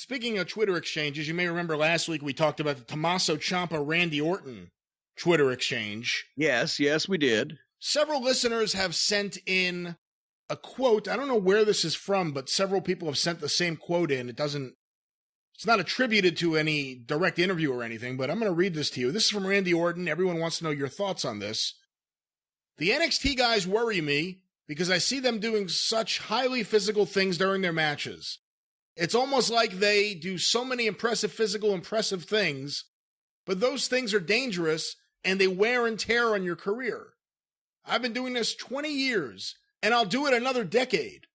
Speaking of Twitter exchanges, you may remember last week we talked about the Tommaso Ciampa-Randy Orton Twitter exchange. Yes, we did. Several listeners have sent in a quote. I don't know where this is from, but several people have sent the same quote in. It's not attributed to any direct interview or anything, but I'm going to read this to you. This is from Randy Orton. Everyone wants to know your thoughts on this. The NXT guys worry me because I see them doing such highly physical things during their matches. It's almost like they do so many impressive things, but those things are dangerous and they wear and tear on your career. I've been doing this 20 years and I'll do it another decade.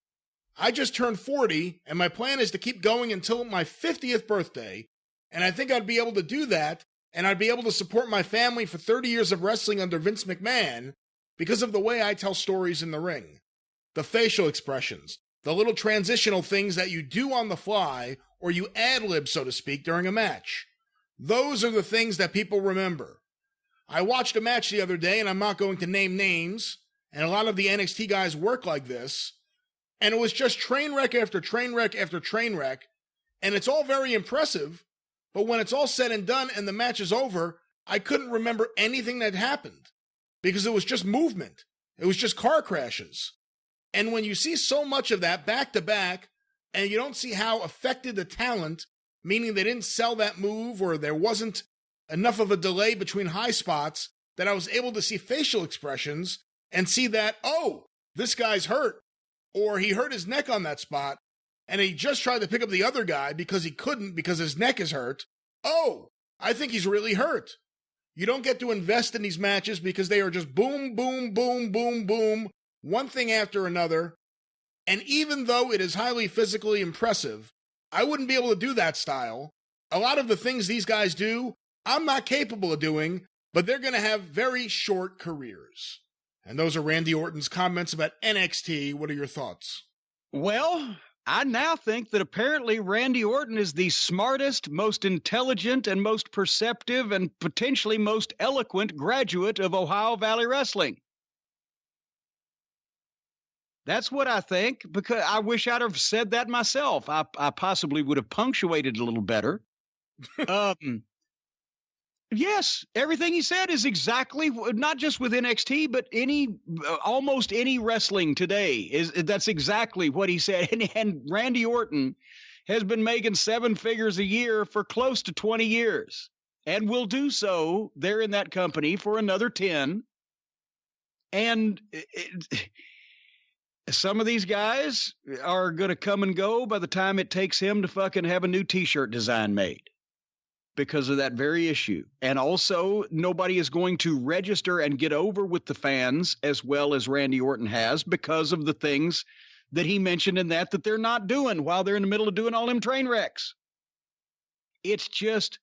I just turned 40 and my plan is to keep going until my 50th birthday, and I think I'd be able to do that, and I'd be able to support my family for 30 years of wrestling under Vince McMahon because of the way I tell stories in the ring. The facial expressions, the little transitional things that you do on the fly or you ad-lib, so to speak, during a match. Those are the things that people remember. I watched a match the other day, and I'm not going to name names, and a lot of the NXT guys work like this, and it was just train wreck after train wreck after train wreck, and it's all very impressive, but when it's all said and done and the match is over, I couldn't remember anything that happened, because it was just movement. It was just car crashes. And when you see so much of that back to back, and you don't see how affected the talent, meaning they didn't sell that move or there wasn't enough of a delay between high spots, that I was able to see facial expressions and see that, oh, this guy's hurt, or he hurt his neck on that spot, and he just tried to pick up the other guy because he couldn't because his neck is hurt. Oh, I think he's really hurt. You don't get to invest in these matches because they are just boom, boom, boom, boom, boom, one thing after another. And even though it is highly physically impressive, I wouldn't be able to do that style. A lot of the things these guys do, I'm not capable of doing, but they're going to have very short careers. And those are Randy Orton's comments about NXT. What are your thoughts? Well, I now think that apparently Randy Orton is the smartest, most intelligent, and most perceptive, and potentially most eloquent graduate of Ohio Valley Wrestling. That's what I think, because I wish I'd have said that myself. I possibly would have punctuated a little better. Yes, everything he said is exactly, not just with NXT, but almost any wrestling today. That's exactly what he said. And Randy Orton has been making 7 figures a year for close to 20 years and will do so there in that company for another 10. And some of these guys are going to come and go by the time it takes him to fucking have a new T-shirt design made, because of that very issue. And also, nobody is going to register and get over with the fans as well as Randy Orton has, because of the things that he mentioned in that they're not doing while they're in the middle of doing all them train wrecks. It's just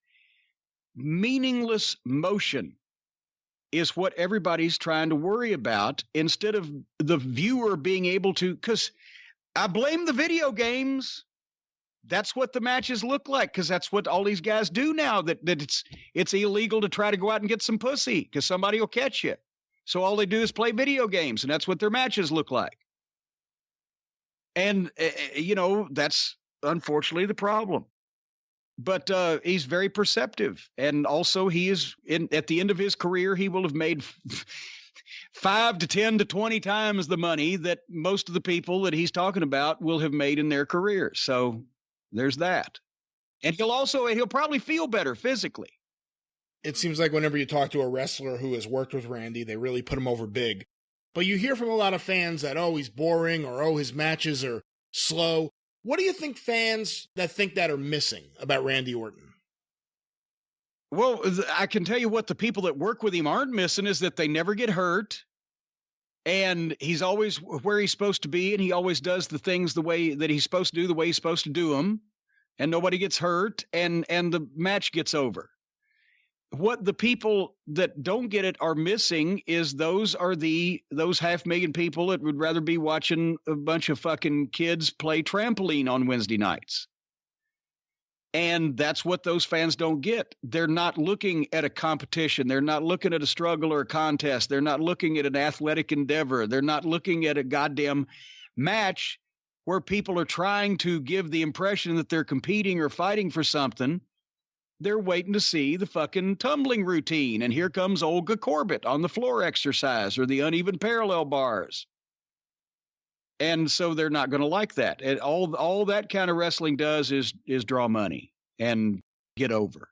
meaningless motion is what everybody's trying to worry about, instead of the viewer being able to, because I blame the video games. That's what the matches look like, because that's what all these guys do now, that it's illegal to try to go out and get some pussy because somebody will catch you. So all they do is play video games, and that's what their matches look like. And, that's unfortunately the problem. But he's very perceptive. And also he is, at the end of his career, he will have made 5 to 10 to 20 times the money that most of the people that he's talking about will have made in their careers. So there's that. And he'll probably feel better physically. It seems like whenever you talk to a wrestler who has worked with Randy, they really put him over big. But you hear from a lot of fans that, oh, he's boring, or, oh, his matches are slow. What do you think fans that think that are missing about Randy Orton? Well, I can tell you what the people that work with him aren't missing is that they never get hurt. And he's always where he's supposed to be, and he always does the things the way that he's supposed to do, the way he's supposed to do them, and nobody gets hurt, and the match gets over. What the people that don't get it are missing is those 500,000 people that would rather be watching a bunch of fucking kids play trampoline on Wednesday nights. And that's what those fans don't get. They're not looking at a competition. They're not looking at a struggle or a contest. They're not looking at an athletic endeavor. They're not looking at a goddamn match where people are trying to give the impression that they're competing or fighting for something. They're waiting to see the fucking tumbling routine. And here comes Olga Corbett on the floor exercise or the uneven parallel bars. And so they're not going to like that. And all that kind of wrestling does is draw money and get over.